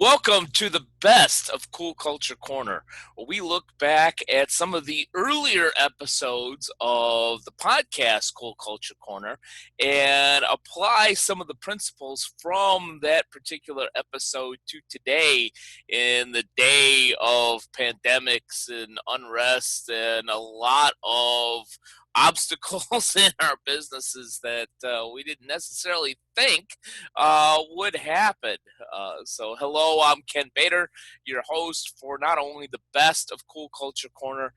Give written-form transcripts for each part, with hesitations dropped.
Welcome to the best of Cool Culture Corner, where we look back at some of the earlier episodes of the podcast Cool Culture Corner and apply some of the principles from that particular episode to today in the day of pandemics and unrest and a lot of obstacles in our businesses that we didn't necessarily think would happen. Hello, I'm Ken Bader, your host for not only the best of Cool Culture Corner,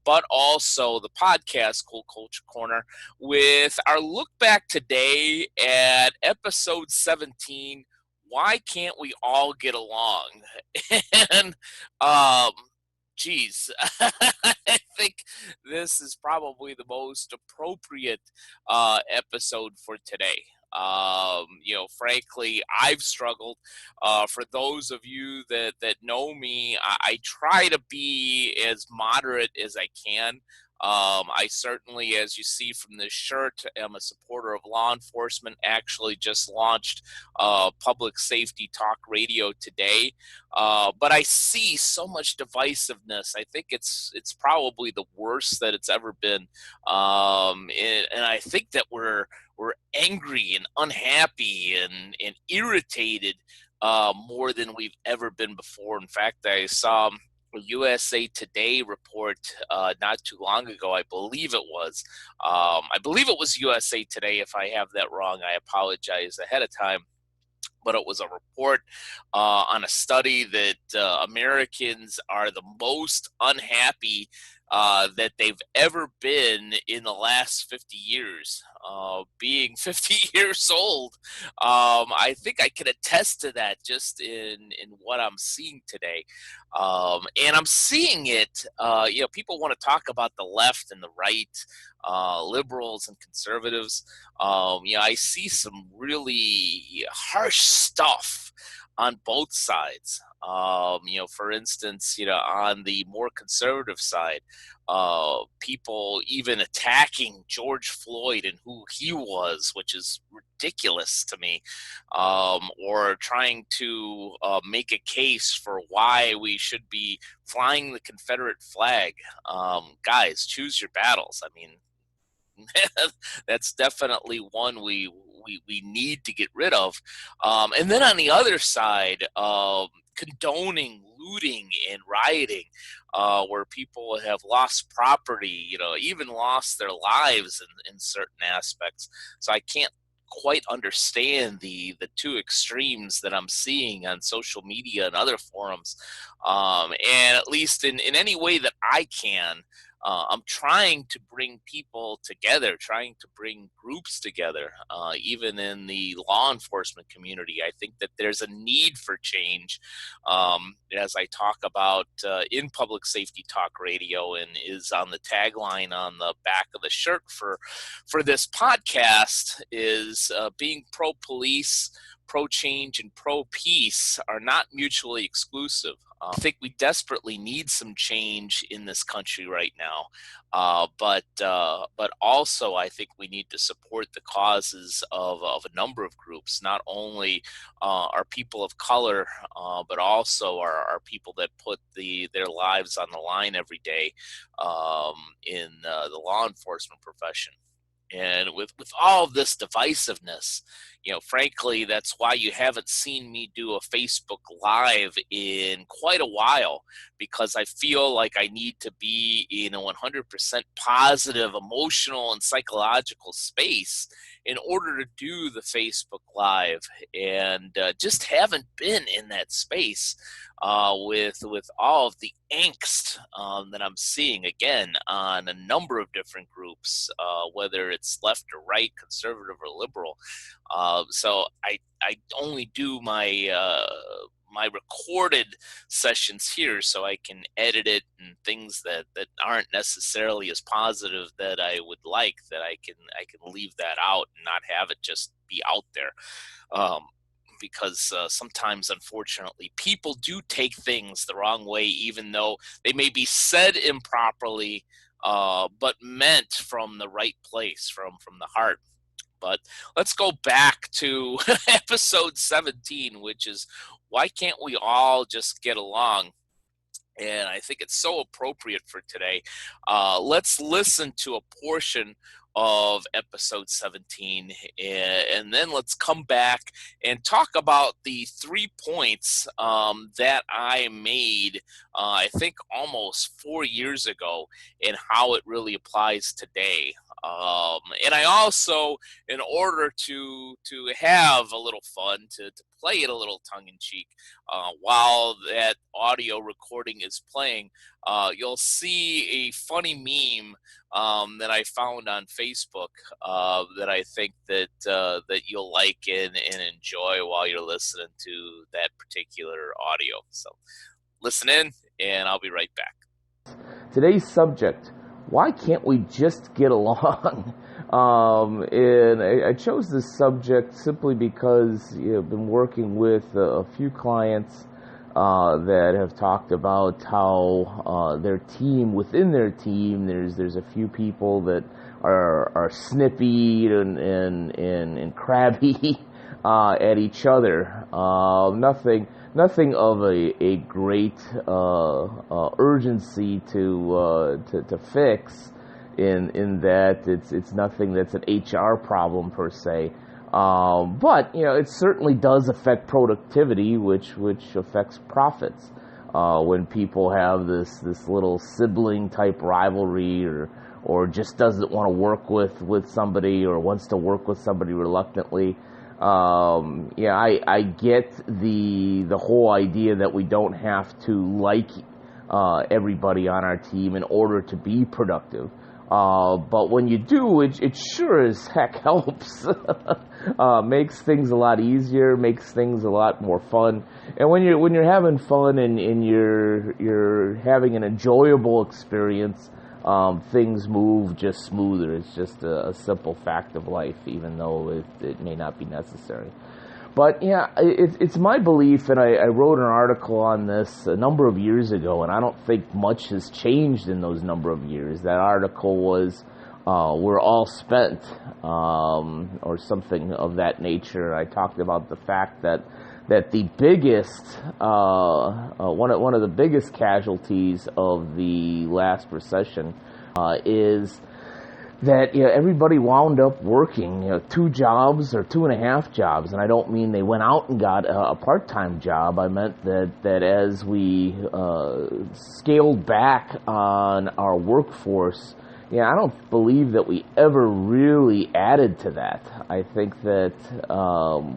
but also the podcast Cool Culture Corner, with our look back today at episode 17. Why can't we all get along? and um, Geez, I think this is probably the most appropriate episode for today. Frankly, I've struggled. For those of you that know me, I try to be as moderate as I can. I certainly, as you see from this shirt, am a supporter of law enforcement. Actually, just launched public safety talk radio today. But I see so much divisiveness. I think it's probably the worst that it's ever been, and I think that we're angry and unhappy and irritated more than we've ever been before. In fact, I saw a USA Today report not too long ago. I believe it was. I believe it was USA Today. If I have that wrong, I apologize ahead of time, but it was a report on a study that Americans are the most unhappy that they've ever been in the last 50 years. Being 50 years old, I think I can attest to that just in what I'm seeing today. And I'm seeing it, people want to talk about the left and the right, liberals and conservatives. I see some really harsh stuff on both sides. For instance, on the more conservative side, people even attacking George Floyd and who he was, which is ridiculous to me, or trying to make a case for why we should be flying the Confederate flag. Guys, choose your battles. I mean, that's definitely one we need to get rid of. And then on the other side, condoning looting and rioting, where people have lost property, even lost their lives in certain aspects. So I can't quite understand the two extremes that I'm seeing on social media and other forums. And at least in any way that I can, I'm trying to bring people together, trying to bring groups together, even in the law enforcement community. I think that there's a need for change, as I talk about in public safety talk radio, and is on the tagline on the back of the shirt for this podcast is being pro police, pro change, and pro peace are not mutually exclusive. I think we desperately need some change in this country right now, but also I think we need to support the causes of a number of groups, not only our people of color, but also our people that put their lives on the line every day in the law enforcement profession. And with all of this divisiveness, frankly, that's why you haven't seen me do a Facebook Live in quite a while, because I feel like I need to be in a 100% positive, emotional, and psychological space in order to do the Facebook Live, and just haven't been in that space with all of the angst that I'm seeing again on a number of different groups, whether it's left or right, conservative or liberal. So I only do my recorded sessions here so I can edit it, and things that aren't necessarily as positive that I would like, that I can leave that out and not have it just be out there. Because sometimes, unfortunately, people do take things the wrong way, even though they may be said improperly, but meant from the right place, from the heart. But let's go back to episode 17, which is why can't we all just get along? And I think it's so appropriate for today. Let's listen to a portion of episode 17, and then let's come back and talk about the 3 points that I made, I think almost 4 years ago, and how it really applies today. And I also, in order to have a little fun, to play it a little tongue in cheek, while that audio recording is playing, you'll see a funny meme that I found on Facebook that I think that you'll like and enjoy while you're listening to that particular audio. So listen in, and I'll be right back. Today's subject: why can't we just get along? And I chose this subject simply because I've been working with a few clients that have talked about how their team, within their team, there's a few people that are snippy and crabby at each other. Nothing of a great urgency to fix. In that it's nothing that's an HR problem per se, but it certainly does affect productivity, which affects profits. When people have this little sibling type rivalry, or just doesn't want to work with somebody, or wants to work with somebody reluctantly. I get the whole idea that we don't have to like everybody on our team in order to be productive. But when you do, it sure as heck helps. Makes things a lot easier, makes things a lot more fun. And when you're having fun and you're having an enjoyable experience, things move just smoother. It's just a simple fact of life, even though it may not be necessary. But it's my belief, and I wrote an article on this a number of years ago, and I don't think much has changed in those number of years. That article was, "We're all spent," or something of that nature. I talked about the fact that the biggest, one of the biggest casualties of the last recession is that everybody wound up working 2 jobs or 2.5 jobs, and I don't mean they went out and got a part-time job. I meant that as we scaled back on our workforce, I don't believe that we ever really added to that. I think that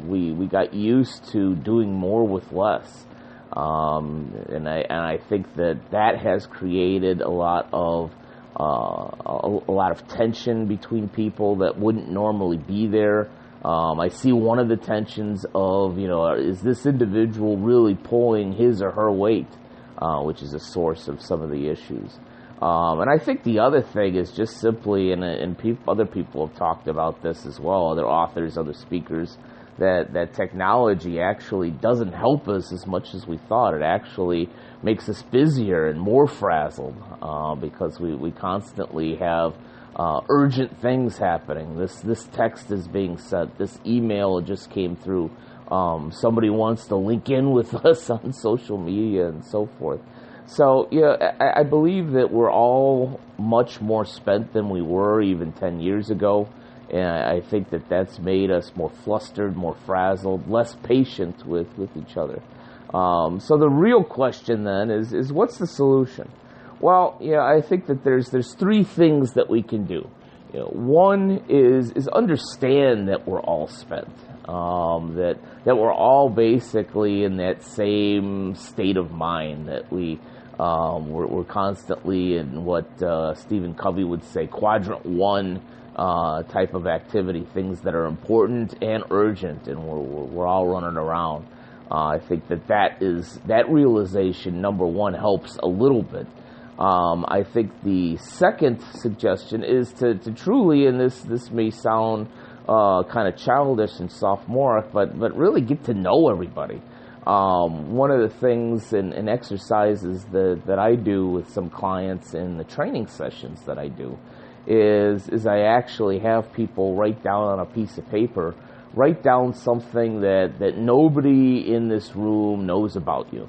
we got used to doing more with less, and I think that has created a lot of tension between people that wouldn't normally be there. I see one of the tensions of, is this individual really pulling his or her weight, which is a source of some of the issues. And I think the other thing is just simply, and other people have talked about this as well, other authors, other speakers, that technology actually doesn't help us as much as we thought. It actually makes us busier and more frazzled because we constantly have urgent things happening. This text is being sent. This email just came through. Somebody wants to link in with us on social media and so forth. So, I believe that we're all much more spent than we were even 10 years ago. And I think that's made us more flustered, more frazzled, less patient with each other. So the real question then is what's the solution? Well, I think that there's 3 things that we can do. One is understand that we're all spent, that we're all basically in that same state of mind, that we're constantly in what Stephen Covey would say, quadrant 1 type of activity, things that are important and urgent, and we're all running around. I think that realization, number 1, helps a little bit. I think the second suggestion is to truly, and this may sound kind of childish and sophomoric, but really get to know everybody. One of the things and exercises that I do with some clients in the training sessions that I do is I actually have people write down on a piece of paper write down something that nobody in this room knows about you.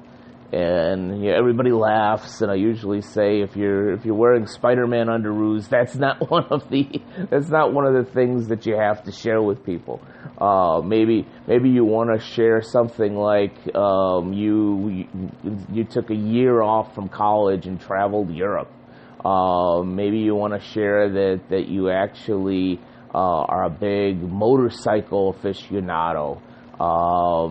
And everybody laughs, and I usually say, if you're wearing Spider-Man underoos, that's not one of the things that you have to share with people. Maybe you want to share something like you took a year off from college and traveled Europe. Maybe you want to share that you actually are a big motorcycle aficionado.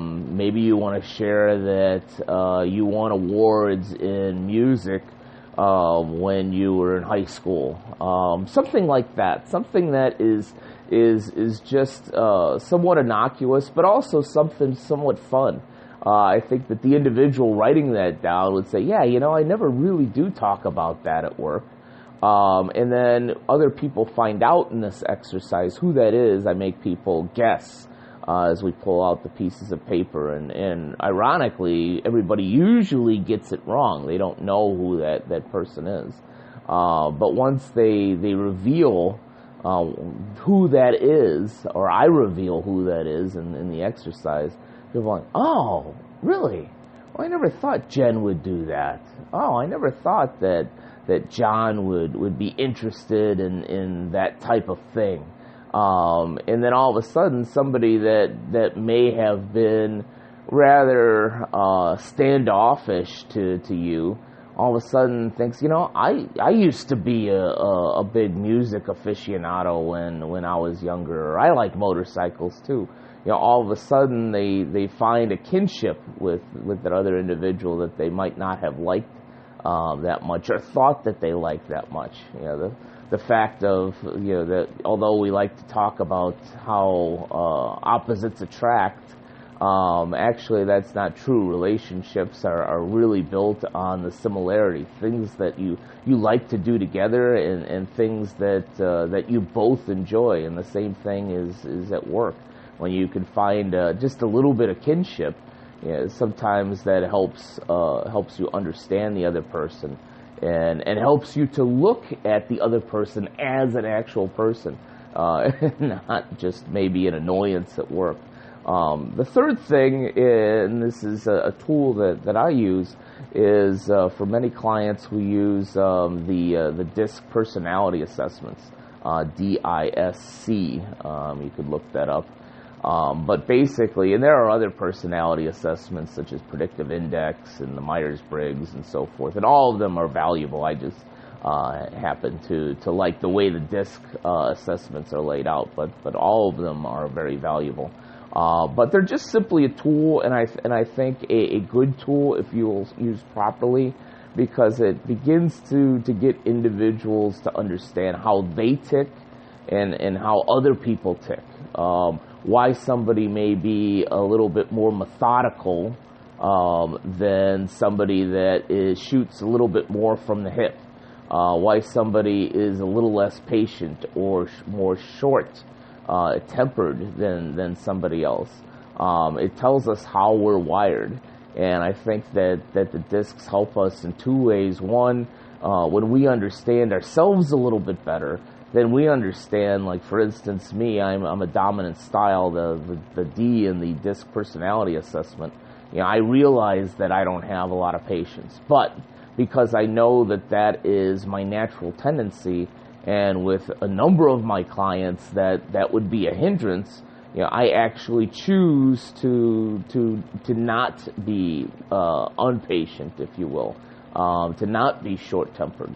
Maybe you want to share that you won awards in music when you were in high school. Something like that. Something that is just somewhat innocuous, but also something somewhat fun. I think that the individual writing that down would say, yeah, I never really do talk about that at work. And then other people find out in this exercise who that is. I make people guess as we pull out the pieces of paper. And ironically, everybody usually gets it wrong. They don't know who that person is. But once they reveal who that is, or I reveal who that is in the exercise, they're like, oh, really? Oh, I never thought Jen would do that. Oh, I never thought that John would be interested in that type of thing. And then all of a sudden, somebody that may have been rather standoffish to you, all of a sudden thinks, I used to be a big music aficionado when I was younger, or I like motorcycles too. All of a sudden they find a kinship with that other individual that they might not have liked that much, or thought that they liked that much. The fact of that although we like to talk about how opposites attract, actually that's not true. Relationships are really built on the similarity, things that you like to do together, and things that you both enjoy. And the same thing is at work. When you can find just a little bit of kinship, sometimes that helps you understand the other person, and helps you to look at the other person as an actual person, not just maybe an annoyance at work. The third thing, and this is a tool that I use, is for many clients we use the DISC personality assessments, DISC. You could look that up. But basically, and there are other personality assessments such as predictive index and the Myers-Briggs and so forth, and all of them are valuable. I just happen to like the way the DISC assessments are laid out, but all of them are very valuable. But they're just simply a tool, and I think a good tool if you'll use properly, because it begins to get individuals to understand how they tick and how other people tick. Why somebody may be a little bit more methodical than somebody that shoots a little bit more from the hip. Why somebody is a little less patient or more short-tempered than somebody else. It tells us how we're wired. And I think that the discs help us in two ways. One, when we understand ourselves a little bit better, then we understand, like for instance, me, I'm a dominant style, the D in the DISC personality assessment. I realize that I don't have a lot of patience, but because I know that is my natural tendency, and with a number of my clients that would be a hindrance, I actually choose to not be unpatient, if you will. To not be short-tempered,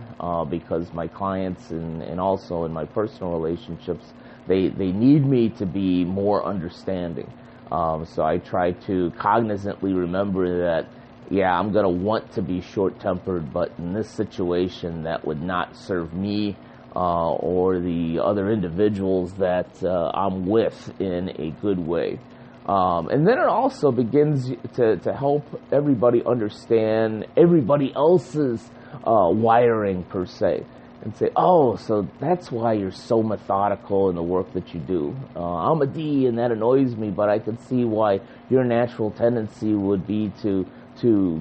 because my clients and also in my personal relationships, they need me to be more understanding. So I try to cognizantly remember that, I'm going to want to be short-tempered, but in this situation, that would not serve me or the other individuals that I'm with in a good way. And then it also begins to help everybody understand everybody else's wiring, per se, and say, oh, so that's why you're so methodical in the work that you do. I'm a D, and that annoys me, but I can see why your natural tendency would be to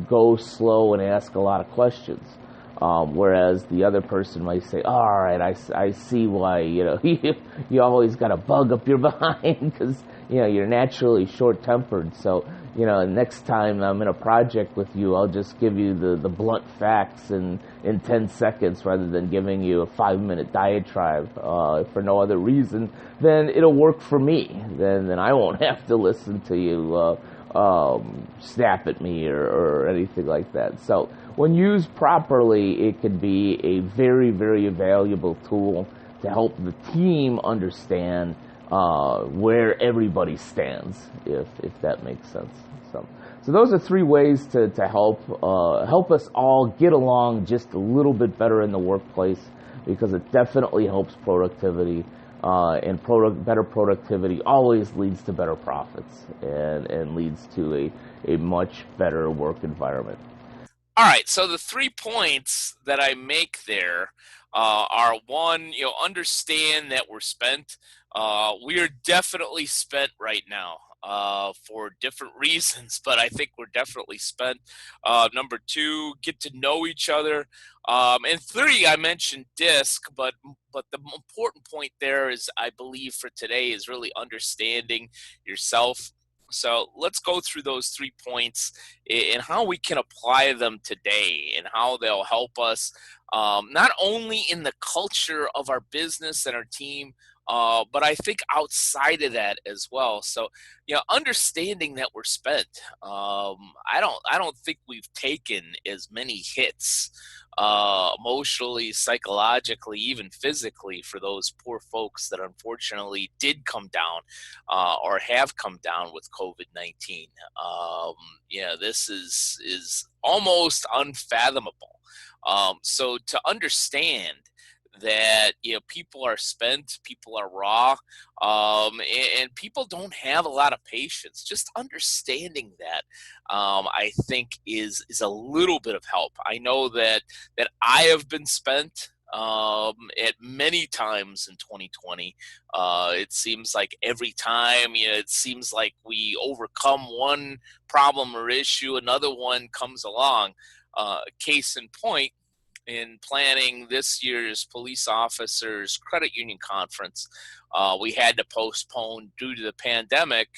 go slow and ask a lot of questions. Whereas the other person might say, all right, I see why, you always got a bug up your behind because, you're naturally short-tempered. So, next time I'm in a project with you, I'll just give you the blunt facts in 10 seconds rather than giving you a 5-minute diatribe for no other reason. Then it'll work for me. Then I won't have to listen to you snap at me or anything like that. So when used properly, it could be a very, very valuable tool to help the team understand where everybody stands, if that makes sense. So those are 3 ways to help us all get along just a little bit better in the workplace, because it definitely helps productivity. Better productivity always leads to better profits and leads to a much better work environment. All right, so the 3 points that I make there are: one, understand that we're spent. We are definitely spent right now for different reasons, but I think we're definitely spent. Number 2, get to know each other. And 3, I mentioned DISC, but the important point there is, I believe, for today is really understanding yourself. So let's go through those 3 points and how we can apply them today and how they'll help us, not only in the culture of our business and our team, but I think outside of that as well. So, understanding that we're spent. I don't think we've taken as many hits, emotionally, psychologically, even physically, for those poor folks that unfortunately did come down or have come down with COVID-19. This is almost unfathomable. So to understand that, people are spent, people are raw, and people don't have a lot of patience. Just understanding that, I think, is a little bit of help. I know that I have been spent at many times in 2020. It seems like every time, it seems like we overcome one problem or issue, another one comes along. Case in point, in planning this year's police officers credit union conference, we had to postpone due to the pandemic.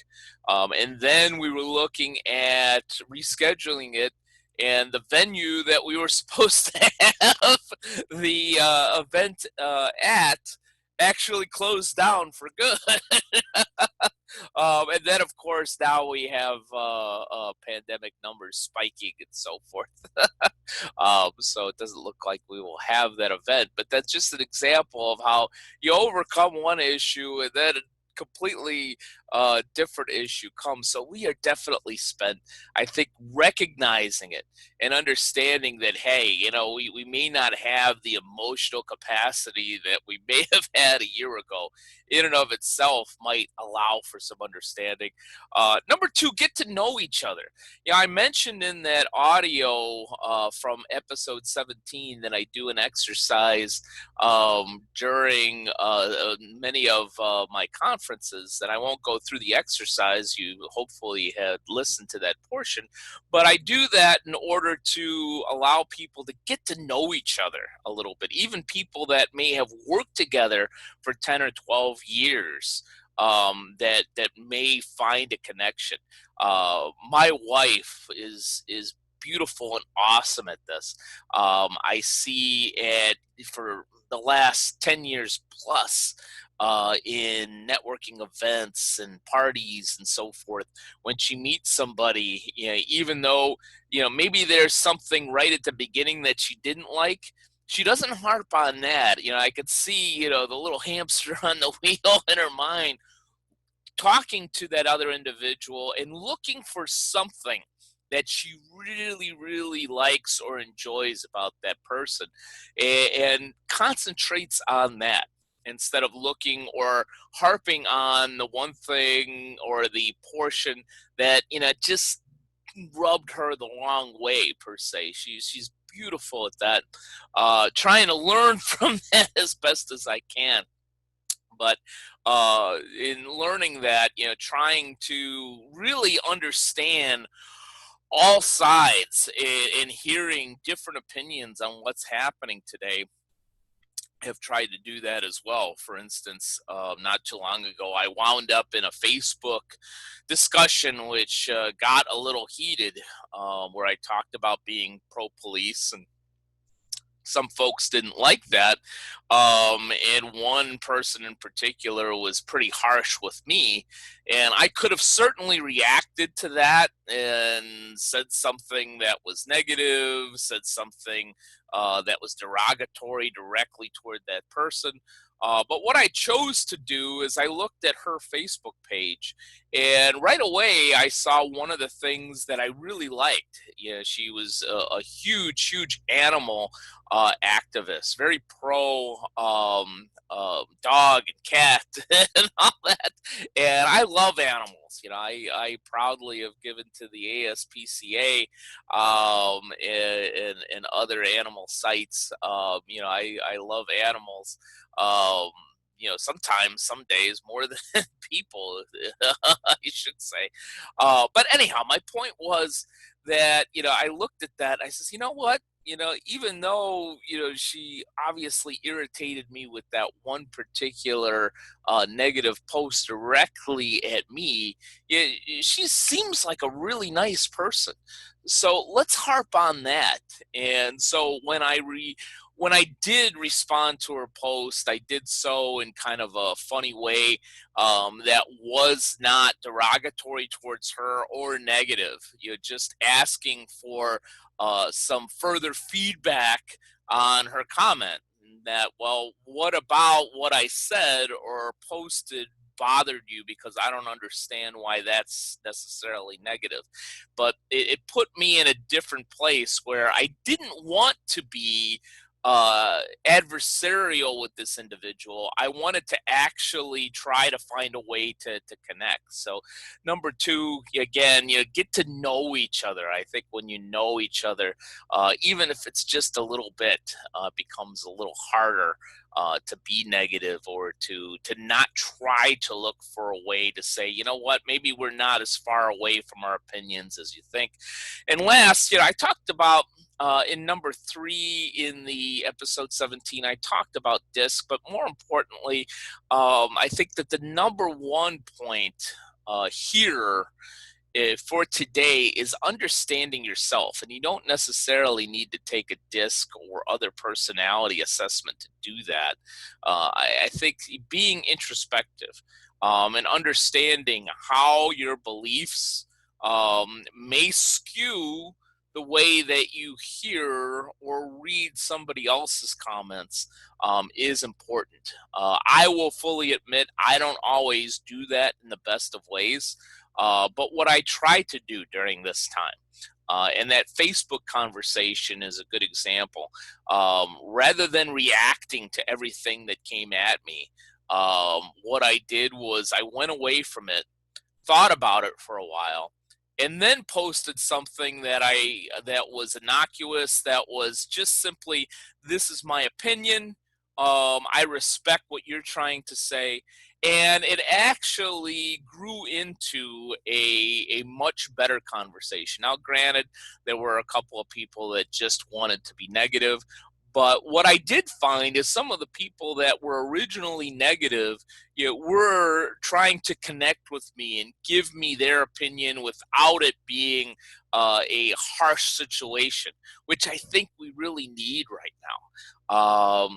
And then we were looking at rescheduling it, and the venue that we were supposed to have the event at actually closed down for good. And then, of course, now we have pandemic numbers spiking and so forth. So it doesn't look like we will have that event. But that's just an example of how you overcome one issue and then a completely different issue comes. So we are definitely spent. I think recognizing it and understanding that, hey, we may not have the emotional capacity that we may have had a year ago, in and of itself might allow for some understanding. Number 2, get to know each other. I mentioned in that audio from episode 17 that I do an exercise during many of my conferences, and I won't go through the exercise. You hopefully had listened to that portion, but I do that in order to allow people to get to know each other a little bit, even people that may have worked together for 10 or 12 years, that may find a connection. My wife is beautiful and awesome at this. I see it for the last 10 years plus in networking events and parties and so forth. When she meets somebody, even though, maybe there's something right at the beginning that she didn't like, she doesn't harp on that. I could see, the little hamster on the wheel in her mind, talking to that other individual and looking for something that she really, really likes or enjoys about that person, and concentrates on that instead of looking or harping on the one thing or the portion that, just rubbed her the wrong way, per se. She's beautiful at that. Trying to learn from that as best as I can. But in learning that, trying to really understand all sides and hearing different opinions on what's happening today, have tried to do that as well. For instance, not too long ago, I wound up in a Facebook discussion which got a little heated, where I talked about being pro police, and some folks didn't like that. And one person in particular was pretty harsh with me. And I could have certainly reacted to that and said something that was negative, said something that was derogatory directly toward that person. But what I chose to do is I looked at her Facebook page, and right away I saw one of the things that I really liked. Yeah, she was a huge, huge animal activist, very pro dog and cat and all that. And I love animals. I proudly have given to the ASPCA, and other animal sites. I love animals. Um, sometimes, some days more than people, I should say. But anyhow, my point was that, I looked at that. I says, you know what? Even though, she obviously irritated me with that one particular negative post directly at me, she seems like a really nice person. So let's harp on that. And so when I did respond to her post, I did so in kind of a funny way, that was not derogatory towards her or negative. Just asking for some further feedback on her comment. That, well, what about what I said or posted bothered you? Because I don't understand why that's necessarily negative. But it put me in a different place where I didn't want to be adversarial with this individual. I wanted to actually try to find a way to connect. So, number two, again, you get to know each other. I think when you know each other, even if it's just a little bit, becomes a little harder to be negative, or to not try to look for a way to say, you know what, maybe we're not as far away from our opinions as you think. And last, I talked about, in number 3 in the episode 17, I talked about disc, but more importantly, I think that the number one point here, for today, is understanding yourself. And you don't necessarily need to take a disc or other personality assessment to do that. I think being introspective, and understanding how your beliefs may skew the way that you hear or read somebody else's comments, is important. I will fully admit I don't always do that in the best of ways. But what I try to do during this time, and that Facebook conversation is a good example, rather than reacting to everything that came at me, what I did was I went away from it, thought about it for a while, and then posted something that was innocuous, that was just simply, this is my opinion. I respect what you're trying to say. And it actually grew into a much better conversation. Now, granted, there were a couple of people that just wanted to be negative, but what I did find is some of the people that were originally negative, were trying to connect with me and give me their opinion without it being a harsh situation, which I think we really need right now.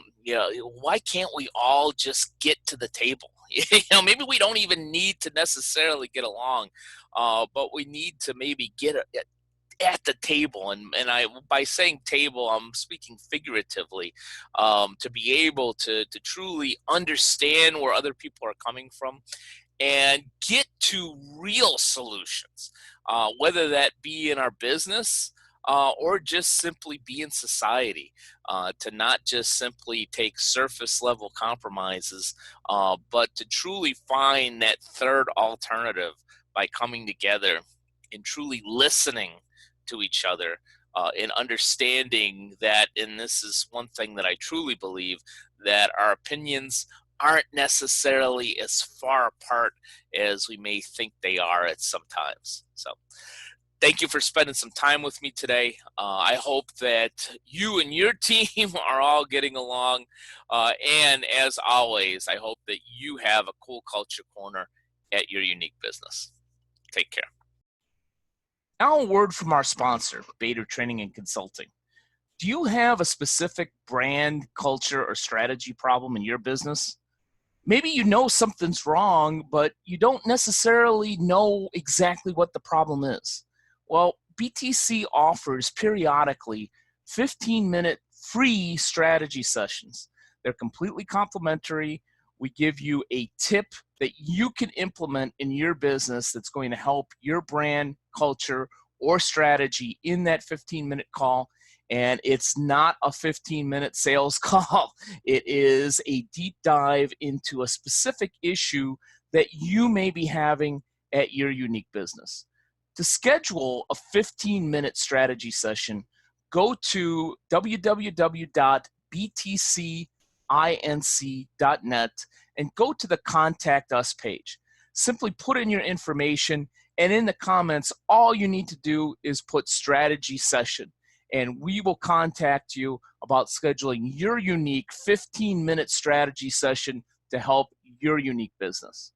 Why can't we all just get to the table? Maybe we don't even need to necessarily get along, but we need to maybe get at the table. And I, by saying table, I'm speaking figuratively, to be able to truly understand where other people are coming from and get to real solutions, whether that be in our business, or just simply be in society, to not just simply take surface level compromises, but to truly find that third alternative by coming together and truly listening to each other, and understanding that, and this is one thing that I truly believe, that our opinions aren't necessarily as far apart as we may think they are at sometimes. So Thank you for spending some time with me today. I hope that you and your team are all getting along. And as always, I hope that you have a cool culture corner at your unique business. Take care. Now, a word from our sponsor, Bader Training and Consulting. Do you have a specific brand, culture, or strategy problem in your business? Maybe you know something's wrong, but you don't necessarily know exactly what the problem is. Well, BTC offers periodically 15-minute free strategy sessions. They're completely complimentary. We give you a tip that you can implement in your business that's going to help your brand, culture, or strategy in that 15-minute call. And it's not a 15-minute sales call. It is a deep dive into a specific issue that you may be having at your unique business. To schedule a 15-minute strategy session, go to www.btcinc.net and go to the Contact Us page. Simply put in your information, and in the comments, all you need to do is put strategy session, and we will contact you about scheduling your unique 15-minute strategy session to help your unique business.